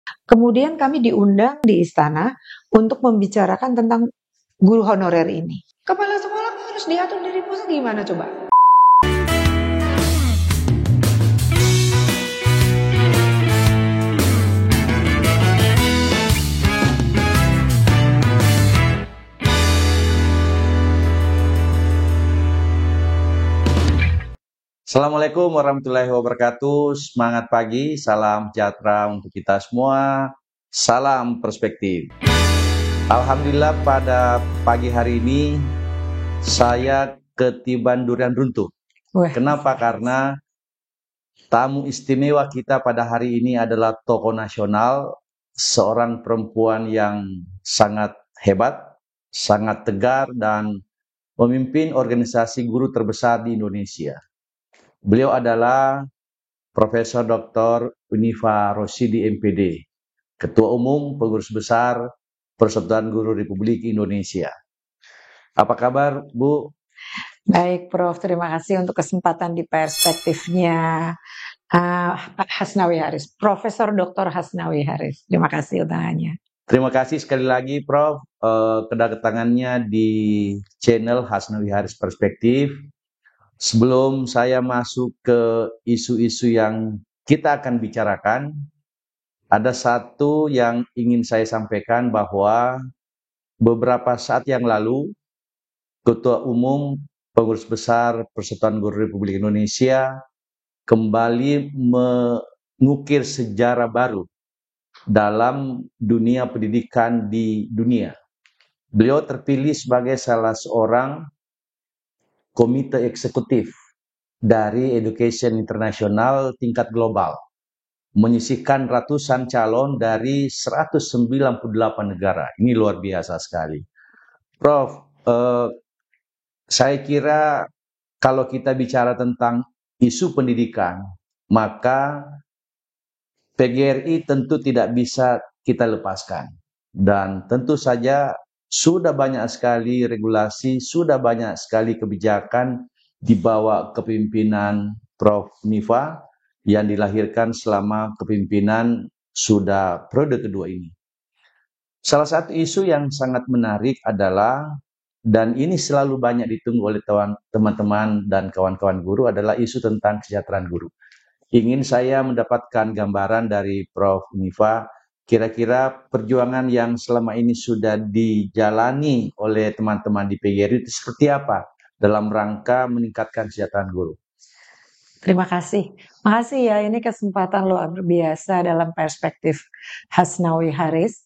Kemudian kami diundang di istana untuk membicarakan tentang guru honorer ini. Kepala sekolah harus diatur dari pusat, gimana coba? Assalamualaikum warahmatullahi wabarakatuh. Semangat pagi, salam sejahtera untuk kita semua. Salam perspektif. Alhamdulillah pada pagi hari ini saya ketiban durian runtuh. Wah, Kenapa? Karena tamu istimewa kita pada hari ini adalah tokoh nasional, seorang perempuan yang sangat hebat, sangat tegar dan memimpin organisasi guru terbesar di Indonesia. Beliau adalah Profesor Dr. Unifa Rosyidi MPD, Ketua Umum Pengurus Besar Persatuan Guru Republik Indonesia. Apa kabar, Bu? baik Prof, terima kasih untuk kesempatan di perspektifnya Pak Hasnawi Haris, Profesor Dr. Hasnawi Haris. Terima kasih undangannya. Terima kasih sekali lagi, Prof, kedatangannya di channel Hasnawi Haris Perspektif. Sebelum saya masuk ke isu-isu yang kita akan bicarakan, ada satu yang ingin saya sampaikan bahwa beberapa saat yang lalu, Ketua Umum Pengurus Besar Persatuan Guru Republik Indonesia kembali mengukir sejarah baru dalam dunia pendidikan di dunia. Beliau terpilih sebagai salah seorang komite eksekutif dari Education International tingkat global, menyisihkan ratusan calon dari 198 negara. Ini luar biasa sekali. Prof, saya kira kalau kita bicara tentang isu pendidikan, maka PGRI tentu tidak bisa kita lepaskan. Dan tentu saja sudah banyak sekali regulasi, sudah banyak sekali kebijakan di bawah kepemimpinan Prof. Nifa yang dilahirkan selama kepemimpinan sudah periode kedua ini. Salah satu isu yang sangat menarik adalah, dan ini selalu banyak ditunggu oleh teman-teman dan kawan-kawan guru, adalah isu tentang kesejahteraan guru. Ingin saya mendapatkan gambaran dari Prof. Nifa, kira-kira perjuangan yang selama ini sudah dijalani oleh teman-teman di PGRI itu seperti apa dalam rangka meningkatkan kesejahteraan guru? Terima kasih. Makasih ya, ini kesempatan luar biasa dalam perspektif Hasnawi Haris.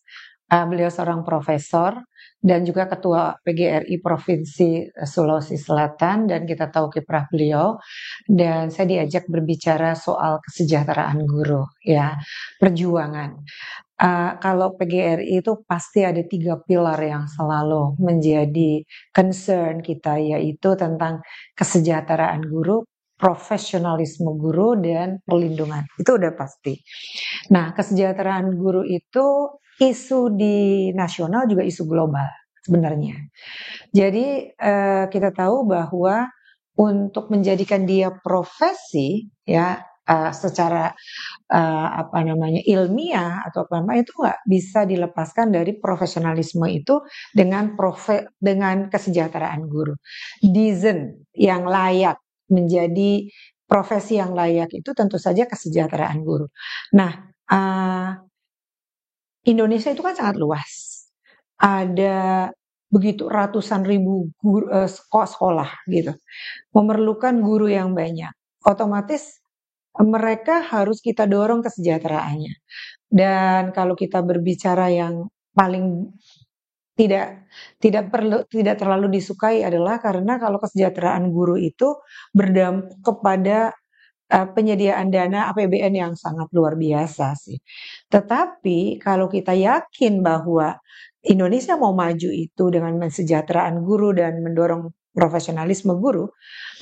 Beliau seorang profesor dan juga ketua PGRI Provinsi Sulawesi Selatan, dan kita tahu kiprah beliau. Dan saya diajak berbicara soal kesejahteraan guru, ya, perjuangan. Kalau PGRI itu pasti ada 3 pilar yang selalu menjadi concern kita, yaitu tentang kesejahteraan guru, profesionalisme guru, dan perlindungan. Itu udah pasti. Nah, kesejahteraan guru itu isu di nasional juga isu global sebenarnya. Jadi kita tahu bahwa untuk menjadikan dia profesi, ya, secara ilmiah atau apa namanya, itu nggak bisa dilepaskan dari profesionalisme itu dengan kesejahteraan guru. Decent, yang layak, menjadi profesi yang layak itu tentu saja kesejahteraan guru. Nah, Indonesia itu kan sangat luas. Ada begitu ratusan ribu sekolah gitu, memerlukan guru yang banyak. Otomatis mereka harus kita dorong kesejahteraannya. Dan kalau kita berbicara yang paling tidak terlalu disukai adalah karena kalau kesejahteraan guru itu berdampak kepada penyediaan dana APBN yang sangat luar biasa sih. Tetapi kalau kita yakin bahwa Indonesia mau maju itu dengan mensejahteraan guru dan mendorong profesionalisme guru,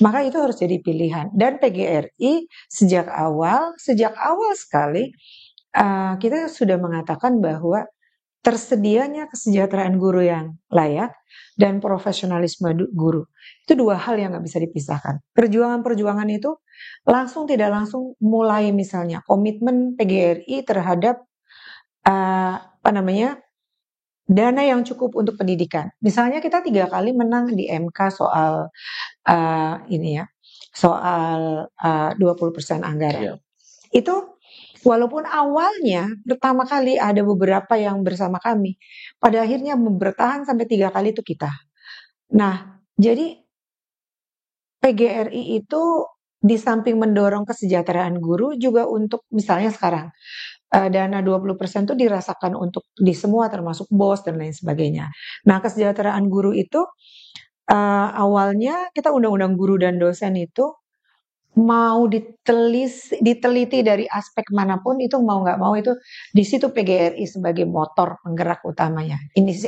maka itu harus jadi pilihan. Dan PGRI sejak awal sekali kita sudah mengatakan bahwa tersedianya kesejahteraan guru yang layak dan profesionalisme guru itu 2 hal yang nggak bisa dipisahkan. Perjuangan-perjuangan itu langsung tidak langsung mulai, misalnya komitmen PGRI terhadap apa namanya, dana yang cukup untuk pendidikan. Misalnya kita 3 kali menang di MK soal ini ya, soal 20% anggaran. Iya. Itu walaupun awalnya pertama kali ada beberapa yang bersama kami, pada akhirnya bertahan sampai 3 kali itu kita. Nah, jadi PGRI itu di samping mendorong kesejahteraan guru juga untuk misalnya sekarang dana 20% itu dirasakan untuk di semua termasuk BOS dan lain sebagainya. Nah, kesejahteraan guru itu awalnya kita undang-undang guru dan dosen itu mau diteliti dari aspek manapun itu mau nggak mau itu di situ PGRI sebagai motor penggerak utamanya.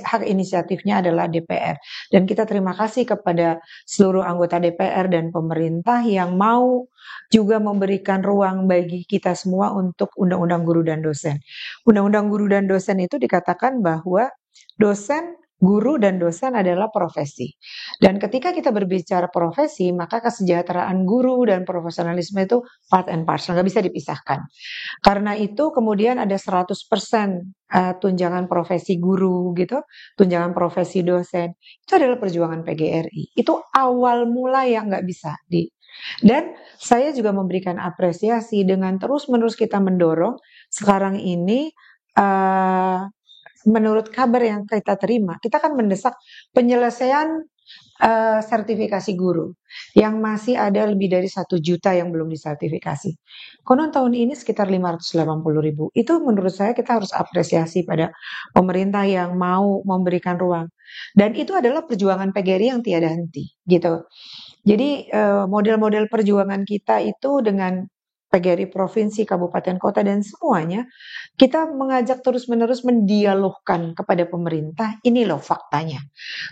Hak inisiatifnya adalah DPR dan kita terima kasih kepada seluruh anggota DPR dan pemerintah yang mau juga memberikan ruang bagi kita semua untuk undang-undang guru dan dosen. Undang-undang guru dan dosen itu dikatakan bahwa guru dan dosen adalah profesi. Dan ketika kita berbicara profesi, maka kesejahteraan guru dan profesionalisme itu part and parcel, nggak bisa dipisahkan. Karena itu kemudian ada 100% tunjangan profesi guru gitu, tunjangan profesi dosen. Itu adalah perjuangan PGRI. Itu awal mula yang nggak bisa dan saya juga memberikan apresiasi dengan terus-menerus kita mendorong sekarang ini menurut kabar yang kita terima, kita kan mendesak penyelesaian sertifikasi guru yang masih ada lebih dari 1 juta yang belum disertifikasi. Konon tahun ini sekitar 580.000. Itu menurut saya kita harus apresiasi pada pemerintah yang mau memberikan ruang. Dan itu adalah perjuangan PGRI yang tiada henti, gitu. Jadi model-model perjuangan kita itu dengan PGRI provinsi, kabupaten, kota dan semuanya, kita mengajak terus-menerus mendialogkan kepada pemerintah. Ini loh faktanya.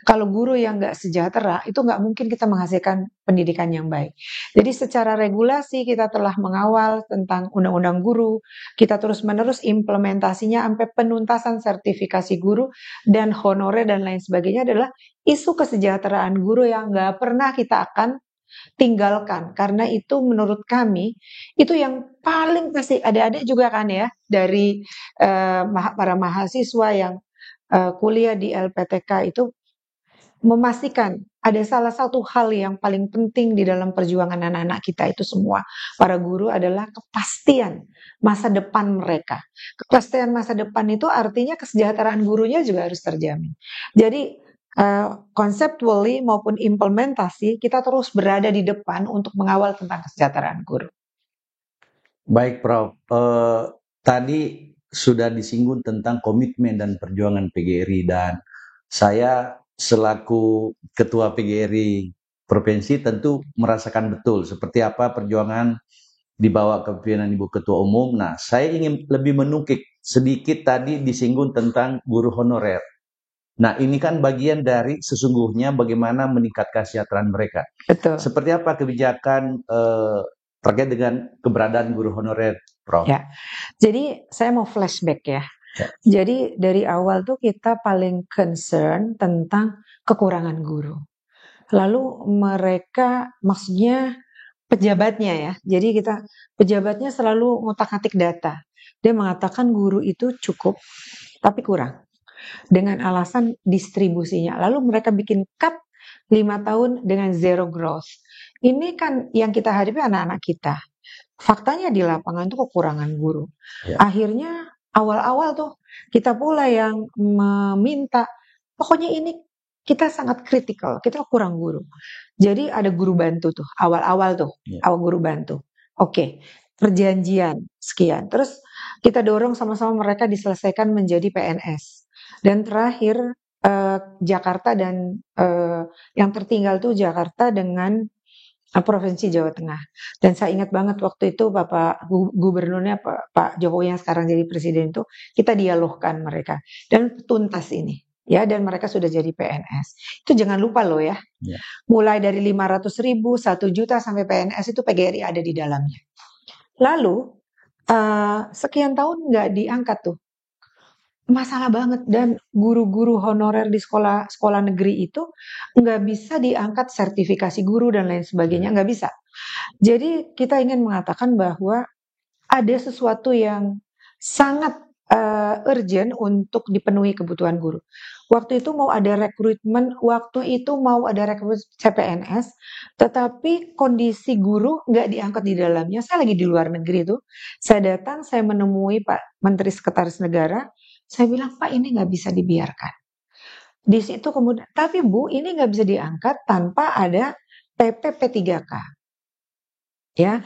Kalau guru yang nggak sejahtera, itu nggak mungkin kita menghasilkan pendidikan yang baik. Jadi secara regulasi kita telah mengawal tentang undang-undang guru, kita terus-menerus implementasinya sampai penuntasan sertifikasi guru dan honorer dan lain sebagainya adalah isu kesejahteraan guru yang nggak pernah kita akan tinggalkan. Karena itu menurut kami, itu yang paling pasti, adik-adik juga kan ya, dari para mahasiswa yang kuliah di LPTK itu memastikan ada salah satu hal yang paling penting di dalam perjuangan anak-anak kita itu semua, para guru adalah kepastian masa depan mereka. Kepastian masa depan itu artinya kesejahteraan gurunya juga harus terjamin. Jadi conceptually maupun implementasi kita terus berada di depan untuk mengawal tentang kesejahteraan guru. Baik, Prof. Tadi sudah disinggung tentang komitmen dan perjuangan PGRI dan saya selaku Ketua PGRI Provinsi tentu merasakan betul seperti apa perjuangan di bawah kepemimpinan Ibu Ketua Umum. Nah, saya ingin lebih menukik sedikit tadi disinggung tentang guru honorer. Nah, ini kan bagian dari sesungguhnya bagaimana meningkatkan kesejahteraan mereka. Betul. Seperti apa kebijakan terkait dengan keberadaan guru honorer, Prof? Ya, jadi saya mau flashback ya. Jadi dari awal tuh kita paling concern tentang kekurangan guru. Lalu mereka, maksudnya pejabatnya ya. Jadi pejabatnya selalu ngotak-ngatik data. Dia mengatakan guru itu cukup, tapi kurang. Dengan alasan distribusinya. Lalu mereka bikin cut 5 tahun dengan zero growth. Ini kan yang kita hadapi anak-anak kita. Faktanya di lapangan tuh kekurangan guru. Ya. Akhirnya awal-awal tuh kita pula yang meminta, pokoknya ini kita sangat kritikal, kita kurang guru. Jadi ada guru bantu tuh, awal-awal tuh, awal guru bantu. Oke, perjanjian sekian. Terus kita dorong sama-sama mereka diselesaikan menjadi PNS. Dan terakhir Jakarta dan yang tertinggal tuh Jakarta dengan Provinsi Jawa Tengah. Dan saya ingat banget waktu itu Bapak Gubernurnya Pak Jokowi yang sekarang jadi presiden itu kita dialogkan mereka dan tuntas ini ya, dan mereka sudah jadi PNS. Itu jangan lupa loh ya. Mulai dari 500.000, 1 juta sampai PNS itu PGRI ada di dalamnya. Lalu sekian tahun nggak diangkat tuh. Masalah banget, dan guru-guru honorer di sekolah negeri itu nggak bisa diangkat sertifikasi guru dan lain sebagainya, nggak bisa. Jadi kita ingin mengatakan bahwa ada sesuatu yang sangat urgent untuk dipenuhi kebutuhan guru. Waktu itu mau ada rekrutmen, CPNS, tetapi kondisi guru nggak diangkat di dalamnya. Saya lagi di luar negeri tuh. Saya datang, saya menemui Pak Menteri Sekretaris Negara. Saya bilang, Pak, ini nggak bisa dibiarkan. Di situ kemudian, tapi Bu, ini nggak bisa diangkat tanpa ada PP P3K. Ya,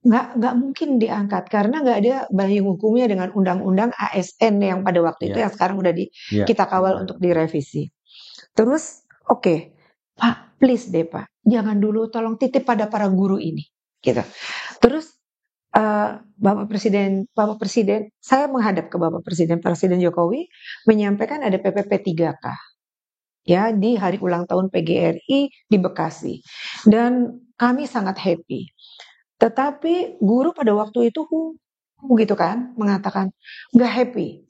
nggak mungkin diangkat karena nggak ada payung hukumnya dengan undang-undang ASN yang pada waktu itu Ya, yang sekarang udah ya. kita kawal untuk direvisi. Terus, oke, Pak, please deh Pak, jangan dulu tolong titip pada para guru ini, gitu. Terus Bapak Presiden, saya menghadap ke Bapak Presiden Jokowi menyampaikan ada PPP 3K ya di hari ulang tahun PGRI di Bekasi. Dan kami sangat happy. Tetapi guru pada waktu itu gitu kan mengatakan nggak happy.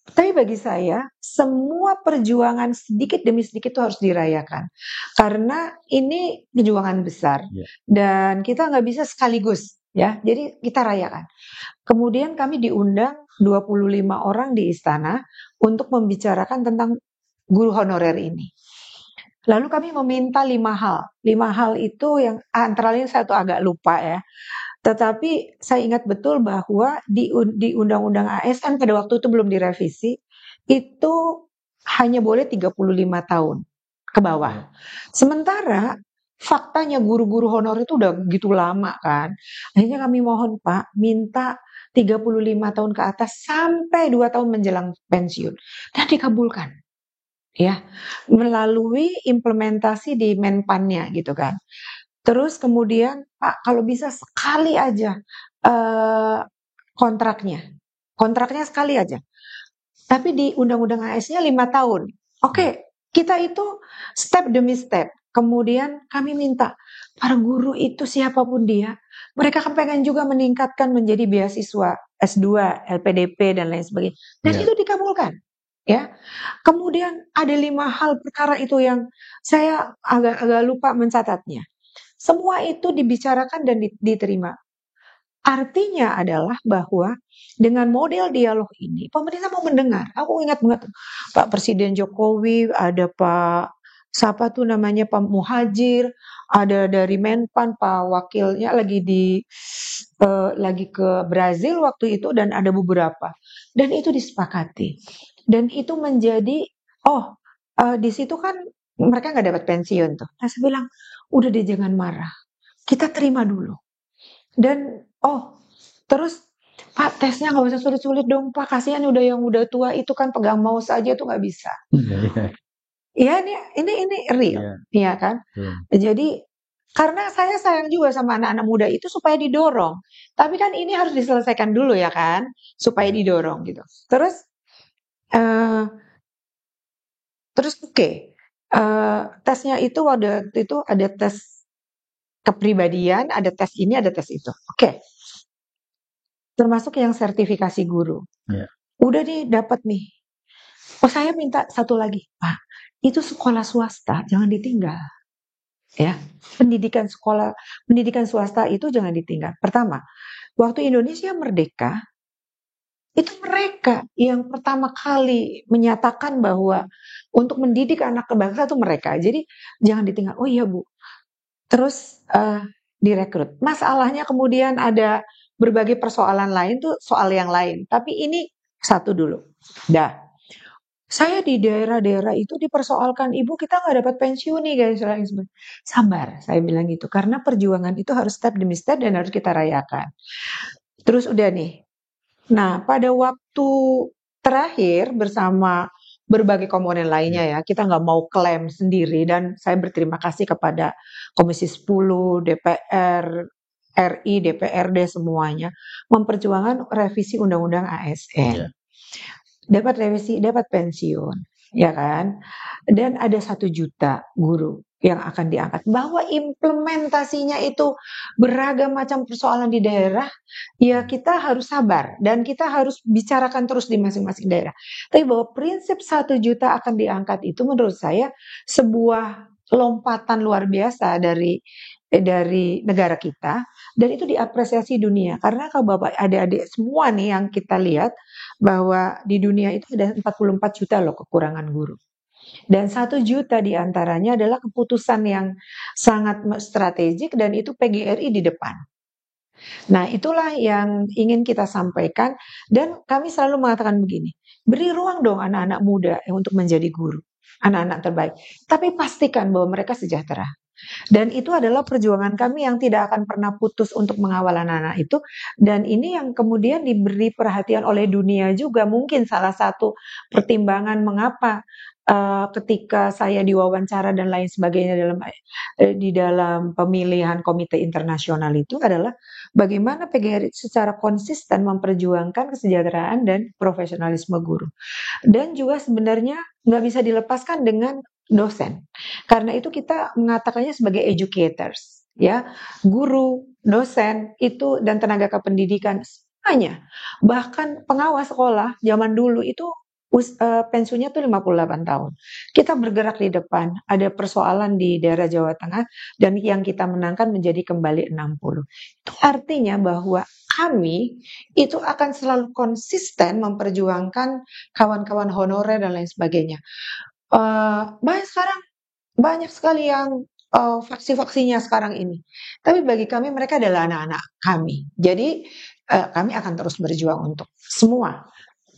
Tapi bagi saya semua perjuangan sedikit demi sedikit itu harus dirayakan karena ini perjuangan besar Ya. dan kita nggak bisa sekaligus ya. Jadi kita rayakan. Kemudian kami diundang 25 orang di istana untuk membicarakan tentang guru honorer ini. Lalu kami meminta 5 hal. 5 hal itu yang antara lain saya tuh agak lupa ya. Tetapi saya ingat betul bahwa di Undang-Undang ASN pada waktu itu belum direvisi, itu hanya boleh 35 tahun ke bawah. Sementara faktanya guru-guru honor itu udah begitu lama kan. Akhirnya kami mohon Pak, minta 35 tahun ke atas sampai 2 tahun menjelang pensiun. Dan dikabulkan. Ya, melalui implementasi di Menpannya gitu kan. Terus kemudian Pak kalau bisa sekali aja kontraknya sekali aja. Tapi di Undang-Undang AS-nya 5 tahun. Oke, kita itu step demi step. Kemudian kami minta para guru itu siapapun dia, mereka kan pengen juga meningkatkan menjadi beasiswa S2, LPDP dan lain sebagainya. Dan Ya. itu dikabulkan. Ya, kemudian ada 5 hal perkara itu yang saya agak lupa mencatatnya. Semua itu dibicarakan dan diterima. Artinya adalah bahwa dengan model dialog ini pemerintah mau mendengar. Aku ingat banget Pak Presiden Jokowi, ada Pak siapa tuh namanya Pak Muhajir, ada dari Menpan Pak Wakilnya lagi ke Brazil waktu itu dan ada beberapa. Dan itu disepakati. Dan itu menjadi di situ kan mereka nggak dapat pensiun tuh. Nah, saya bilang, udah deh jangan marah. Kita terima dulu. Dan terus Pak tesnya nggak usah sulit-sulit dong Pak, kasihan yang udah tua itu kan pegang mouse aja tuh nggak bisa. Iya ini real, iya kan? Jadi karena saya sayang juga sama anak-anak muda itu supaya didorong. Tapi kan ini harus diselesaikan dulu ya kan, supaya didorong gitu. Terus oke, tesnya itu waktu itu ada tes kepribadian, ada tes ini, ada tes itu. Oke. Termasuk yang sertifikasi guru. Ya. Udah nih dapat nih. Saya minta satu lagi, Pak. Itu sekolah swasta jangan ditinggal. Ya. Pendidikan swasta itu jangan ditinggal. Pertama, waktu Indonesia merdeka, itu mereka yang pertama kali menyatakan bahwa untuk mendidik anak bangsa itu mereka. Jadi jangan ditinggal. Oh iya Bu. Terus direkrut. Masalahnya kemudian ada berbagai persoalan lain tuh soal yang lain. Tapi ini satu dulu. Dah. Saya di daerah-daerah itu dipersoalkan, Ibu kita nggak dapat pensiun nih guys. Sabar, saya bilang gitu. Karena perjuangan itu harus step demi step dan harus kita rayakan. Terus udah nih. Nah pada waktu terakhir bersama berbagai komponen lainnya ya, kita nggak mau klaim sendiri dan saya berterima kasih kepada Komisi 10, DPR, RI, DPRD semuanya memperjuangkan revisi Undang-Undang ASN. Dapat revisi, dapat pensiun, ya kan? Dan ada 1 juta guru yang akan diangkat. Bahwa implementasinya itu beragam macam persoalan di daerah, ya kita harus sabar dan kita harus bicarakan terus di masing-masing daerah. Tapi bahwa prinsip 1 juta akan diangkat itu menurut saya sebuah lompatan luar biasa dari dari negara kita, dan itu diapresiasi dunia. Karena kalau Bapak adik-adik semua nih yang kita lihat bahwa di dunia itu ada 44 juta loh kekurangan guru. Dan 1 juta diantaranya adalah keputusan yang sangat strategik dan itu PGRI di depan. Nah, itulah yang ingin kita sampaikan dan kami selalu mengatakan begini, beri ruang dong anak-anak muda untuk menjadi guru, anak-anak terbaik. Tapi pastikan bahwa mereka sejahtera. Dan itu adalah perjuangan kami yang tidak akan pernah putus untuk mengawal anak-anak itu. Dan ini yang kemudian diberi perhatian oleh dunia juga. Mungkin salah satu pertimbangan mengapa ketika saya diwawancara dan lain sebagainya di dalam pemilihan komite internasional itu adalah bagaimana PGRI secara konsisten memperjuangkan kesejahteraan dan profesionalisme guru. Dan juga sebenarnya nggak bisa dilepaskan dengan dosen. Karena itu kita mengatakannya sebagai educators, ya, guru, dosen itu dan tenaga kependidikan semuanya. Bahkan pengawas sekolah zaman dulu itu pensiunnya tuh 58 tahun. Kita bergerak di depan, ada persoalan di daerah Jawa Tengah dan yang kita menangkan menjadi kembali 60. Itu artinya bahwa kami itu akan selalu konsisten memperjuangkan kawan-kawan honorer dan lain sebagainya. Banyak sekali yang faksi-faksinya sekarang ini. Tapi bagi kami mereka adalah anak-anak kami. Jadi kami akan terus berjuang untuk semua,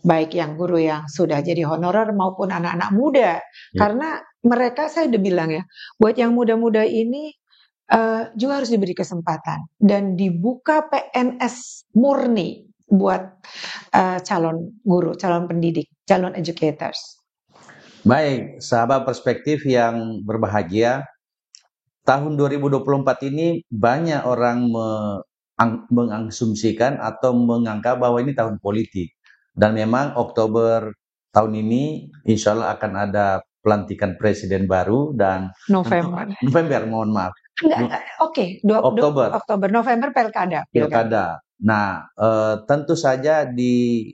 baik yang guru yang sudah jadi honorer maupun anak-anak muda. Karena mereka saya udah bilang ya, buat yang muda-muda ini juga harus diberi kesempatan dan dibuka PNS murni buat calon guru, calon pendidik, calon educators. Baik, sahabat perspektif yang berbahagia, tahun 2024 ini banyak orang mengasumsikan atau menganggap bahwa ini tahun politik. Dan memang Oktober tahun ini insya Allah akan ada pelantikan presiden baru dan November, mohon maaf. Oke, Oktober, November pilkada. Nah, tentu saja di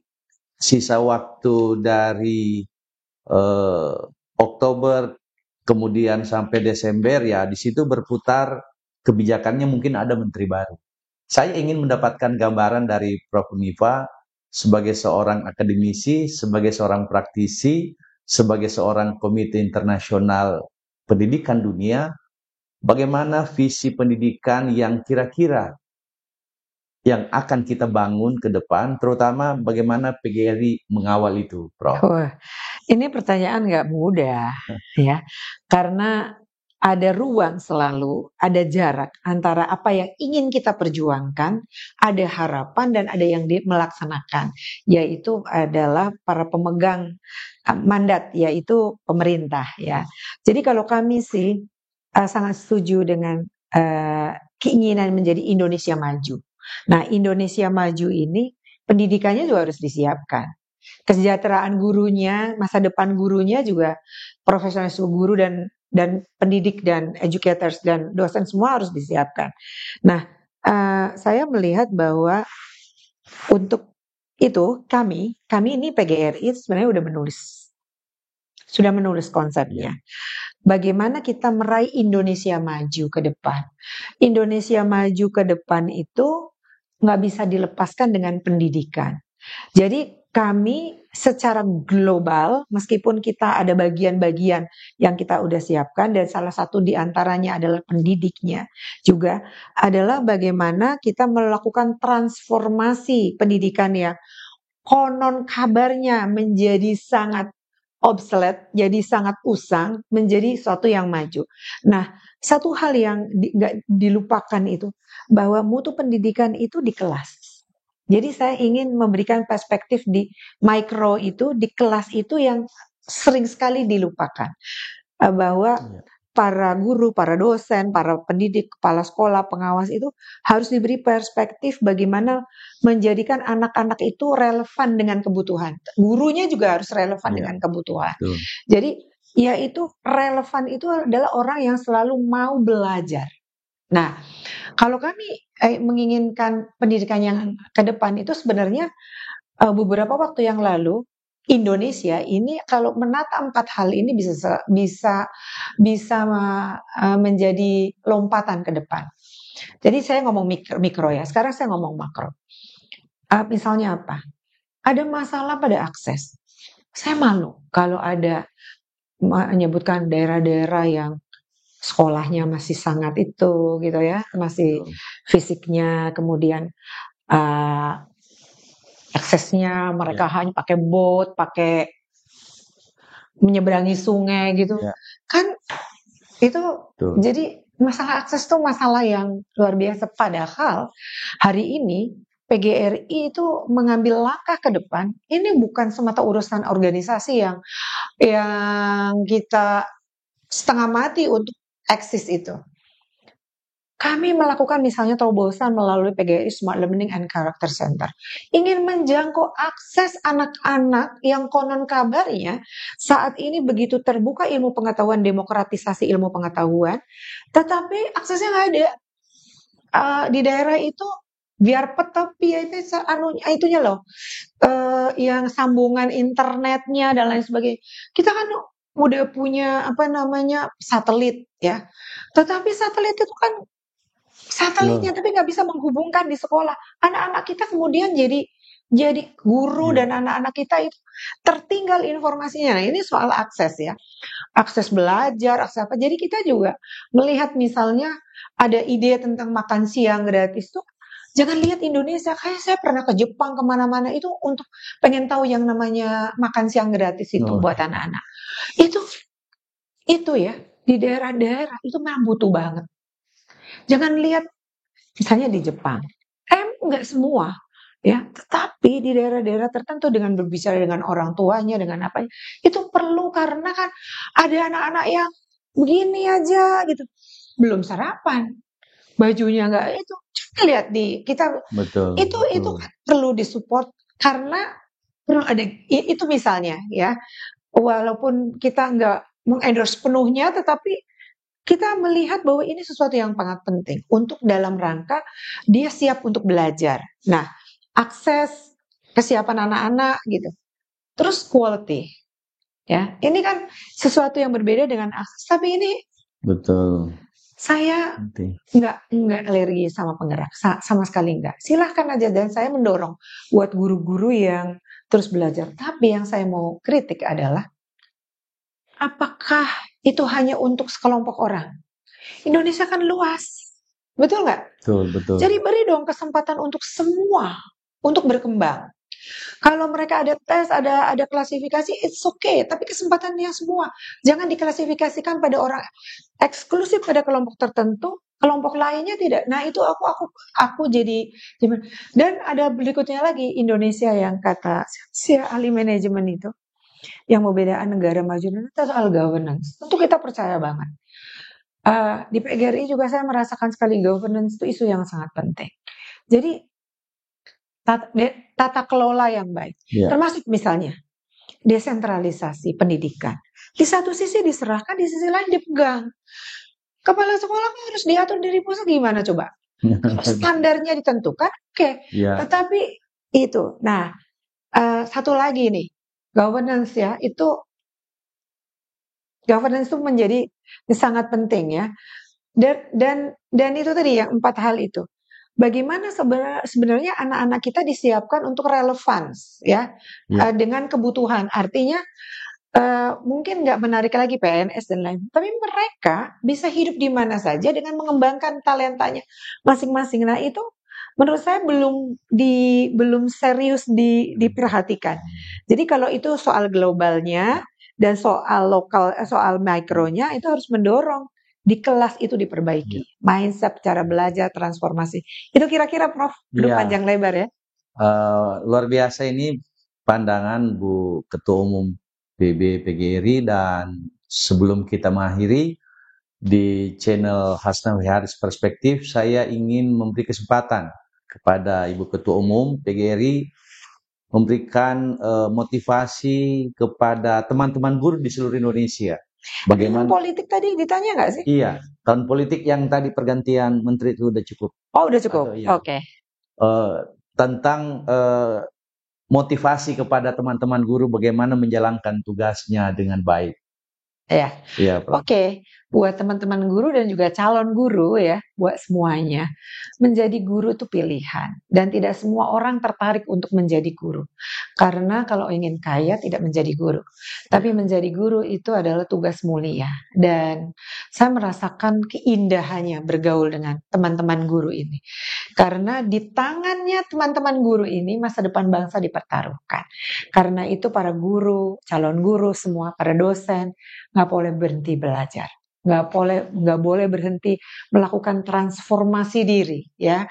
sisa waktu dari Oktober kemudian sampai Desember ya di situ berputar kebijakannya, mungkin ada menteri baru. Saya ingin mendapatkan gambaran dari Prof. Unifa sebagai seorang akademisi, sebagai seorang praktisi, sebagai seorang komite internasional pendidikan dunia, bagaimana visi pendidikan yang kira-kira yang akan kita bangun ke depan, terutama bagaimana PGRI mengawal itu, Prof. Wah, ini pertanyaan nggak mudah, ya, karena ada ruang selalu, ada jarak antara apa yang ingin kita perjuangkan, ada harapan dan ada yang melaksanakan, yaitu adalah para pemegang mandat, yaitu pemerintah, ya. Jadi kalau kami sih sangat setuju dengan keinginan menjadi Indonesia maju. Nah, Indonesia maju ini pendidikannya juga harus disiapkan. Kesejahteraan gurunya, masa depan gurunya juga profesionalisme guru dan pendidik dan educators dan dosen semua harus disiapkan. Nah, saya melihat bahwa untuk itu kami ini PGRI sebenarnya sudah menulis konsepnya. Bagaimana kita meraih Indonesia maju ke depan. Indonesia maju ke depan itu nggak bisa dilepaskan dengan pendidikan. Jadi kami secara global, meskipun kita ada bagian-bagian yang kita udah siapkan dan salah satu diantaranya adalah pendidiknya juga adalah bagaimana kita melakukan transformasi pendidikan yang konon kabarnya menjadi sangat obsolete, jadi sangat usang, menjadi suatu yang maju. Nah, satu hal yang nggak dilupakan itu bahwa mutu pendidikan itu di kelas. Jadi saya ingin memberikan perspektif di mikro itu, di kelas itu yang sering sekali dilupakan. Bahwa para guru, para dosen, para pendidik, kepala sekolah, pengawas itu harus diberi perspektif bagaimana menjadikan anak-anak itu relevan dengan kebutuhan. Gurunya juga harus relevan dengan kebutuhan. Jadi ya itu relevan itu adalah orang yang selalu mau belajar. Nah, kalau kami menginginkan pendidikan yang ke depan itu sebenarnya beberapa waktu yang lalu Indonesia ini kalau menata 4 hal ini bisa menjadi lompatan ke depan. Jadi saya ngomong mikro ya, sekarang saya ngomong makro. Misalnya apa? Ada masalah pada akses. Saya malu kalau ada menyebutkan daerah-daerah yang sekolahnya masih sangat itu gitu ya, masih fisiknya, kemudian aksesnya mereka hanya pakai boat, pakai menyeberangi sungai gitu. Kan itu jadi masalah akses itu masalah yang luar biasa. Padahal hari ini PGRI itu mengambil langkah ke depan. Ini bukan semata urusan organisasi yang kita setengah mati untuk eksis itu. Kami melakukan misalnya terobosan melalui PGRI Smart Learning and Character Center. Ingin menjangkau akses anak-anak yang konon kabarnya saat ini begitu terbuka ilmu pengetahuan, demokratisasi ilmu pengetahuan, tetapi aksesnya nggak ada. Di daerah itu biar tapi ya itu itunya loh, yang sambungan internetnya dan lain sebagainya. Kita kan udah punya satelit ya, tetapi satelit itu kan satelitnya tapi nggak bisa menghubungkan di sekolah. Anak-anak kita kemudian jadi guru dan anak-anak kita itu tertinggal informasinya. Nah, ini soal akses ya. Akses belajar, akses apa. Jadi kita juga melihat misalnya ada ide tentang makan siang gratis tuh. Jangan lihat Indonesia, kayak saya pernah ke Jepang kemana-mana itu untuk pengen tahu yang namanya makan siang gratis itu buat anak-anak. Itu ya di daerah-daerah itu memang butuh banget. Jangan lihat misalnya di Jepang, enggak semua ya, tetapi di daerah-daerah tertentu dengan berbicara dengan orang tuanya, dengan apa, itu perlu karena kan ada anak-anak yang begini aja gitu, belum sarapan, bajunya enggak itu. Coba lihat di kita itu kan perlu disupport karena perlu ada itu misalnya ya, walaupun kita enggak mengendorse penuhnya, tetapi kita melihat bahwa ini sesuatu yang sangat penting untuk dalam rangka dia siap untuk belajar. Nah, akses, kesiapan anak-anak gitu. Terus quality. Ya, ini kan sesuatu yang berbeda dengan akses, tapi ini saya nggak alergi sama penggerak, sama sekali nggak. Silahkan aja, dan saya mendorong buat guru-guru yang terus belajar. Tapi yang saya mau kritik adalah apakah itu hanya untuk sekelompok orang? Indonesia kan luas, betul nggak? Betul. Jadi beri dong kesempatan untuk semua untuk berkembang. Kalau mereka ada tes, ada klasifikasi, it's okay. Tapi kesempatannya semua, jangan diklasifikasikan pada orang eksklusif pada kelompok tertentu, kelompok lainnya tidak. Nah itu aku jadi gimana? Dan ada berikutnya lagi Indonesia yang kata si ahli manajemen itu, yang membedakan negara maju dan itu soal governance. Tentu kita percaya banget. Di PGRI juga saya merasakan sekali governance itu isu yang sangat penting. Jadi tata kelola yang baik, termasuk misalnya desentralisasi pendidikan. Di satu sisi diserahkan, di sisi lain dipegang. Kepala sekolah harus diatur dari pusat, gimana coba? Standarnya ditentukan, oke. Tetapi itu, nah satu lagi nih, governance ya, itu governance itu menjadi sangat penting ya. Dan itu tadi yang 4 hal itu. Bagaimana sebenarnya anak-anak kita disiapkan untuk relevansi ya, dengan kebutuhan. Artinya mungkin nggak menarik lagi PNS dan lain, tapi mereka bisa hidup di mana saja dengan mengembangkan talentanya masing-masing. Nah itu menurut saya belum serius diperhatikan. Jadi kalau itu soal globalnya dan soal lokal, soal mikronya itu harus mendorong di kelas itu diperbaiki. Mindset, cara belajar, transformasi. Itu kira-kira Prof, belum panjang lebar ya. Luar biasa ini pandangan Bu Ketua Umum PB PGRI, dan sebelum kita mengakhiri di channel Hasnawi Haris Perspektif, saya ingin memberi kesempatan kepada Ibu Ketua Umum PGRI memberikan motivasi kepada teman-teman guru di seluruh Indonesia. Bagaimana politik tadi ditanya nggak sih? Iya, tahun politik yang tadi pergantian menteri itu udah cukup. Oh, udah cukup. Oke. Tentang motivasi kepada teman-teman guru bagaimana menjalankan tugasnya dengan baik. Ya, Iya, Prof. oke. Buat teman-teman guru dan juga calon guru ya, buat semuanya, menjadi guru itu pilihan. Dan tidak semua orang tertarik untuk menjadi guru. Karena kalau ingin kaya tidak menjadi guru. Tapi menjadi guru itu adalah tugas mulia. Dan saya merasakan keindahannya bergaul dengan teman-teman guru ini. Karena di tangannya teman-teman guru ini masa depan bangsa dipertaruhkan. Karena itu para guru, calon guru semua, para dosen, nggak boleh berhenti belajar, nggak boleh berhenti melakukan transformasi diri, ya.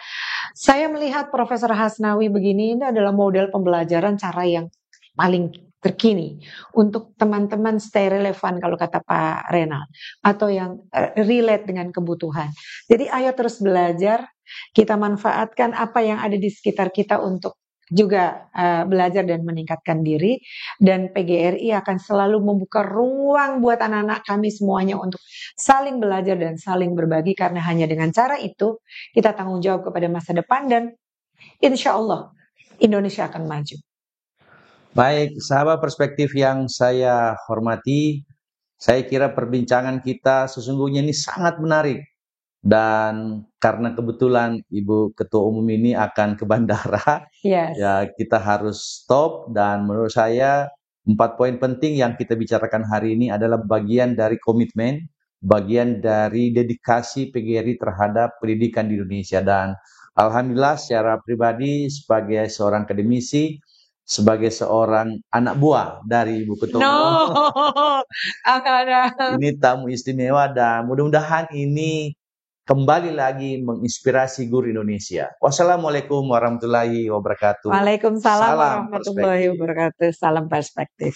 Saya melihat Profesor Hasnawi begini, ini adalah model pembelajaran cara yang paling terkini untuk teman-teman stay relevan kalau kata Pak Renal, atau yang relate dengan kebutuhan. Jadi ayo terus belajar, kita manfaatkan apa yang ada di sekitar kita untuk juga belajar dan meningkatkan diri, dan PGRI akan selalu membuka ruang buat anak-anak kami semuanya untuk saling belajar dan saling berbagi, karena hanya dengan cara itu kita tanggung jawab kepada masa depan dan insya Allah Indonesia akan maju. Baik, sahabat perspektif yang saya hormati, saya kira perbincangan kita sesungguhnya ini sangat menarik. Dan karena kebetulan Ibu Ketua Umum ini akan ke bandara, Yes. ya kita harus stop. Dan menurut saya 4 poin penting yang kita bicarakan hari ini adalah bagian dari komitmen, bagian dari dedikasi PGRI terhadap pendidikan di Indonesia. Dan alhamdulillah secara pribadi sebagai seorang akademisi, sebagai seorang anak buah dari Ibu Ketua Umum, ini tamu istimewa dan mudah-mudahan ini kembali lagi menginspirasi guru Indonesia. Wassalamualaikum warahmatullahi wabarakatuh. Waalaikumsalam Salam warahmatullahi perspektif. wabarakatuh. Salam perspektif.